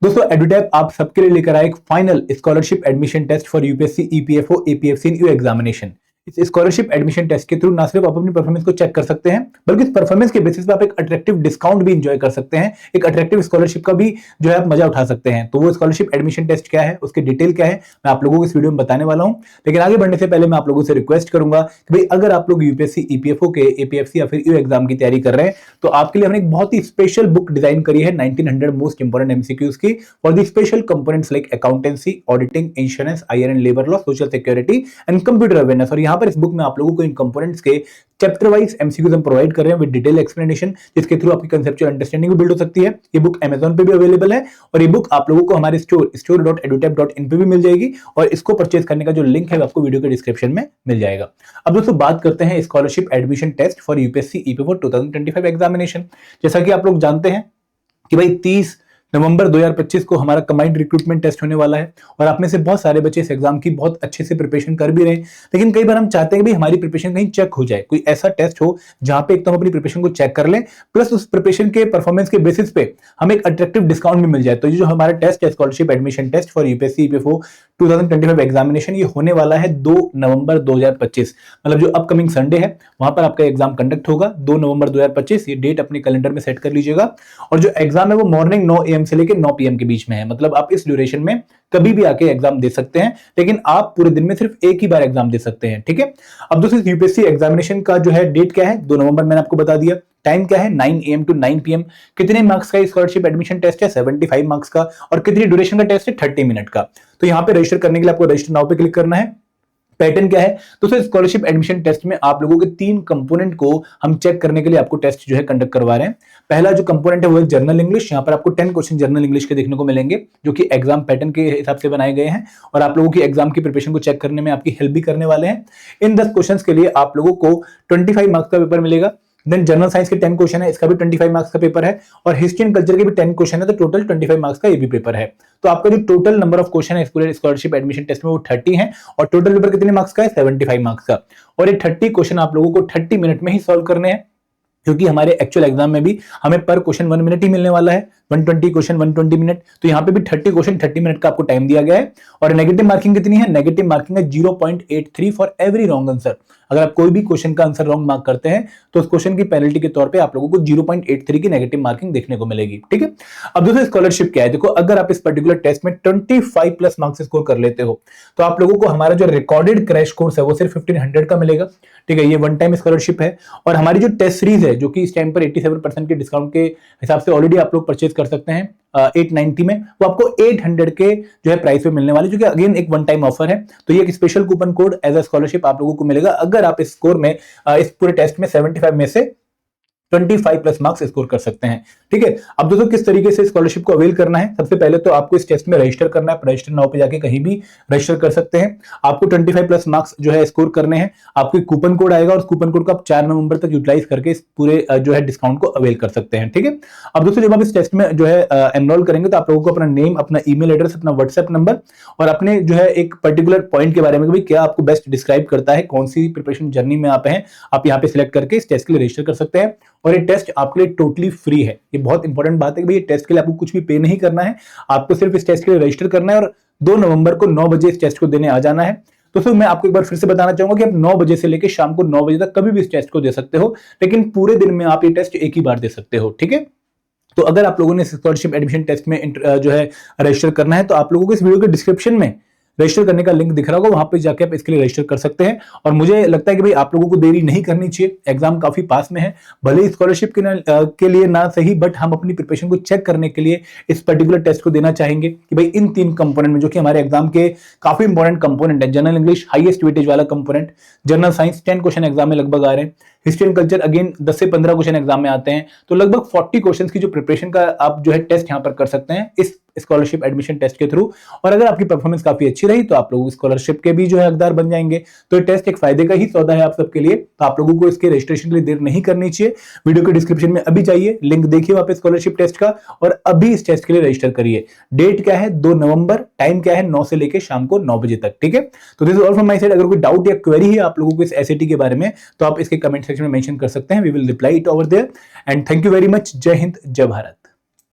दोस्तों एडुटैप आप सबके लिए लेकर आए एक final scholarship admission test for UPSC EPFO APFC in you examination. इस स्कॉलरशिप एडमिशन टेस्ट के थ्रू ना सिर्फ आप अपनी परफॉर्मेंस को चेक कर सकते हैं, बल्कि इस परफॉर्मेंस के बेसिस पे आप एक अट्रैक्टिव डिस्काउंट भी एंजॉय कर सकते हैं, एक अट्रैक्टिव स्कॉलरशिप का भी जो है आप मजा उठा सकते हैं। तो वो स्कॉलरशिप एडमिशन टेस्ट क्या है, उसकी डिटेल क्या है, मैं आप लोगों को इस वीडियो में बताने वाला हूं। लेकिन आगे बढ़ने से पहले मैं आप लोगों से रिक्वेस्ट करूंगा कि भाई अगर आप लोग यूपीएससी ईपीएफओ के एपीएफसी या फिर यू एग्जाम की तैयारी कर रहे हैं तो आपके लिए हमने एक बहुत ही स्पेशल बुक डिजाइन करी है 1900 मोस्ट इंपोर्टेंट एमसीक्यूज की for the special components like accountancy, auditing, insurance, IR and labour law, social security and computer awareness. और यहाँ पर इस बुक में आप लोगों को इन कंपोनेंट्स के चैप्टर वाइज एमसीक्यूज हम प्रोवाइड कर रहे हैं विद डिटेल एक्सप्लेनेशन, जिसके थ्रू आपकी कंसेप्चुअल अंडरस्टैंडिंग भी बिल्ड हो सकती है। ये बुक Amazon पे भी अवेलेबल है और ये बुक आप लोगों को हमारे store.edutap.in पे भी मिल जाएगी और इसको परचेज करने का जो लिंक है आपको वीडियो के डिस्क्रिप्शन में मिल जाएगा। अब दोस्तों बात करते हैं scholarship admission test for UPSC EPFO 2025 examination. जैसा कि आप लोग जानते हैं कि भाई 30 नवंबर 2025 को हमारा कंबाइंड रिक्रूटमेंट टेस्ट होने वाला है और आप में से बहुत सारे बच्चे इस एग्जाम की बहुत अच्छे से प्रिपरेशन कर भी रहे हैं। लेकिन कई बार हम चाहते हैं कि हमारी प्रिपरेशन कहीं चेक हो जाए, कोई ऐसा टेस्ट हो जहां पे एक तो हम अपनी प्रिपरेशन को चेक कर लें, प्लस उस प्रिपरेशन के परफॉर्मेंस के बेसिस पे हमें एक अट्रैक्टिव डिस्काउंट भी मिल जाए। तो ये जो हमारा टेस्ट है scholarship admission test for UPSC EPFO 2025 examination, ये होने वाला है 2 नवंबर 2025, मतलब जो अपकमिंग संडे है वहां पर आपका एग्जाम कंडक्ट होगा 2 नवंबर 2025। ये डेट अपने कैलेंडर में सेट कर लीजिएगा। और जो एग्जाम है वो मॉर्निंग 9 AM से लेकर 9 PM के बीच में है, मतलब आप इस ड्यूरेशन में कभी भी आके एग्जाम दे सकते हैं, लेकिन आप पूरे दिन में सिर्फ एक ही बार एग्जाम दे सकते हैं। ठीक है। अब दोस्तों यूपीएससी एग्जामिनेशन का जो है डेट क्या है, 2 नवंबर मैंने आपको बता दिया। टाइम क्या है, 9 AM to 9 PM। कितने मार्क्स का स्कॉलरशिप एडमिशन टेस्ट है, 75 मार्क्स का। और कितनी ड्यूरेशन का टेस्ट है, 30 मिनट का। तो यहाँ पे रजिस्टर करने के लिए आपको रजिस्टर नाउ पे क्लिक करना है। पैटर्न क्या है, तो सर स्कॉलरशिप एडमिशन टेस्ट में आप लोगों के 3 कंपोनेंट को हम चेक करने के लिए आपको टेस्ट जो है कंडक्ट करवा रहे हैं। पहला जो कंपोनेंट है वो है जनरल इंग्लिश। यहाँ पर आपको 10 क्वेश्चन जनरल इंग्लिश के देखने को मिलेंगे जो कि एग्जाम पैटर्न के हिसाब से बनाए गए हैं और आप लोगों की एग्जाम की प्रिपरेशन को चेक करने में आपकी हेल्प भी करने वाले हैं। इन 10 क्वेश्चन के लिए आप लोगों को 25 मार्क्स का पेपर मिलेगा। देन जनरल साइंस के 10 क्वेश्चन है, इसका भी 25 मार्क्स का पेपर है। और हिस्ट्री एंड कल्चर के भी 10 क्वेश्चन है, तो टोटल 25 मार्क्स का ये भी पेपर है। तो आपका जो टोटल नंबर ऑफ क्वेश्चन है पूरे स्कॉलरशिप एडमिशन टेस्ट में वो 30 है और टोटल पेपर कितने मार्क्स का है, 75 मार्क्स का। और ये 30 क्वेश्चन आप लोगों को 30 मिनट में ही सॉल्व करने हैं, क्योंकि हमारे एक्चुअल एग्जाम में भी हमें पर क्वेश्चन 1 मिनट ही मिलने वाला है। 120 क्वेश्चन 120 मिनट, तो यहाँ पे भी 30 क्वेश्चन 30 मिनट का आपको टाइम दिया गया है। और नेगेटिव मार्किंग कितनी है, नेगेटिव मार्किंग है 0.83 फॉर एवरी रॉन्ग आंसर। अगर आप कोई भी क्वेश्चन का आंसर रॉन्ग मार्क करते हैं तो उस क्वेश्चन की पेनल्टी के तौर पे आप लोगों को 0.83 की नेगेटिव मार्किंग देखने को मिलेगी। ठीक है। अब दोस्तों स्कॉलरशिप क्या है, देखो अगर आप इस पर्टिकुलर टेस्ट में 25 प्लस मार्क्स स्कोर कर लेते हो तो आप लोगों को हमारा जो रिकॉर्डेड क्रैश कोर्स है वो सिर्फ 1500 का मिलेगा। ठीक है, ये वन टाइम स्कॉलरशिप है। और हमारी जो टेस्ट सीरीज है जो कि इस टाइम पर 87% के डिस्काउंट के हिसाब से ऑलरेडी आप लोग परचेज कर सकते हैं 890 में, वो आपको 800 के जो है प्राइस पे मिलने वाली, जो कि अगेन एक वन टाइम ऑफर है। तो ये एक special coupon code as a scholarship आप लोगों को मिलेगा अगर आप इस स्कोर में इस पूरे टेस्ट में 75 में से 25 प्लस मार्क्स स्कोर कर सकते हैं। ठीक है। अब दोस्तों किस तरीके से स्कॉलरशिप को अवेल करना है, सबसे पहले तो आपको इस टेस्ट में रजिस्टर करना है। रजिस्टर नाउ पे जाके कहीं भी रजिस्टर कर सकते हैं। आपको 25 प्लस मार्क्स जो है स्कोर करने हैं। आपको कूपन कोड आएगा और उस कूपन कोड को आप 4 नवंबर तक यूटिलाइज करके इस पूरे जो है डिस्काउंट को अवेल कर सकते हैं। ठीक है। अब दोस्तों जब आप इस टेस्ट में जो है एनरोल करेंगे तो आप लोगों को अपना नेम, अपना ईमेल एड्रेस, अपना व्हाट्सएप नंबर और अपने जो है एक पर्टिकुलर पॉइंट के बारे में क्या आपको बेस्ट डिस्क्राइब करता है, कौन सी प्रिपरेशन जर्नी में आप हैं, आप यहाँ पे सिलेक्ट करके इस टेस्ट के लिए रजिस्टर कर सकते हैं। और ये टेस्ट आपके लिए टोटली फ्री है। ये बहुत इंपॉर्टेंट बात है कि भाई ये टेस्ट के लिए आपको कुछ भी पे नहीं करना है, आपको सिर्फ इस टेस्ट के लिए रजिस्टर करना है और 2 नवंबर को 9 बजे इस टेस्ट को देने आ जाना है। दोस्तों मैं आपको एक बार फिर से बताना चाहूंगा कि आप 9 बजे से लेकर शाम को 9 बजे तक कभी भी इस टेस्ट को दे सकते हो, लेकिन पूरे दिन में आप ये टेस्ट एक ही बार दे सकते हो। ठीक है। तो अगर आप लोगों ने स्कॉलरशिप एडमिशन टेस्ट में जो है रजिस्टर करना है तो आप लोगों को इस वीडियो के डिस्क्रिप्शन में रजिस्टर करने का लिंक दिख रहा होगा, वहां पे जाके आप इसके लिए रजिस्टर कर सकते हैं। और मुझे लगता है कि भाई आप लोगों को देरी नहीं करनी चाहिए, एग्जाम काफी पास में है। भले स्कॉलरशिप के लिए ना सही, बट हम अपनी प्रिपरेशन को चेक करने के लिए इस पर्टिकुलर टेस्ट को देना चाहेंगे कि भाई इन 3 कंपोनेंट में जो कि हमारे एग्जाम के काफी इंपॉर्टेंट कंपोनेंट है, जनरल इंग्लिश हाईएस्ट वेटेज वाला component, general science 10 question exam में लगभग आ रहे हैं, हिस्ट्री एंड कल्चर अगेन 10 से 15 क्वेश्चन एग्जाम में आते हैं, तो लगभग 40 क्वेश्चंस की जो प्रिपरेशन का आप जो है टेस्ट यहां पर कर सकते हैं इस स्कॉलरशिप एडमिशन टेस्ट के थ्रू। और अगर आपकी परफॉर्मेंस काफी अच्छी रही तो आप लोग स्कॉलरशिप के भी जो है हकदार बन जाएंगे। तो ये टेस्ट एक फायदे का ही सौदा है आप सबके लिए, तो आप लोगों को इसके रजिस्ट्रेशन के लिए देर नहीं करनी चाहिए। वीडियो के डिस्क्रिप्शन में अभी जाइए, लिंक देखिए वहां पे स्कॉलरशिप टेस्ट का और अभी इस टेस्ट के लिए रजिस्टर करिए। डेट क्या है, 2 नवंबर, टाइम क्या है 9 से लेकर शाम को 9 बजे तक। ठीक है। तो this is all from my side. अगर कोई डाउट या क्वेरी है आप लोगों को इस एसएटी के बारे में तो आप इसके कमेंट सेक्शन में मेंशन कर सकते हैं, we will reply it over there. And thank you very much. जय हिंद, जय भारत।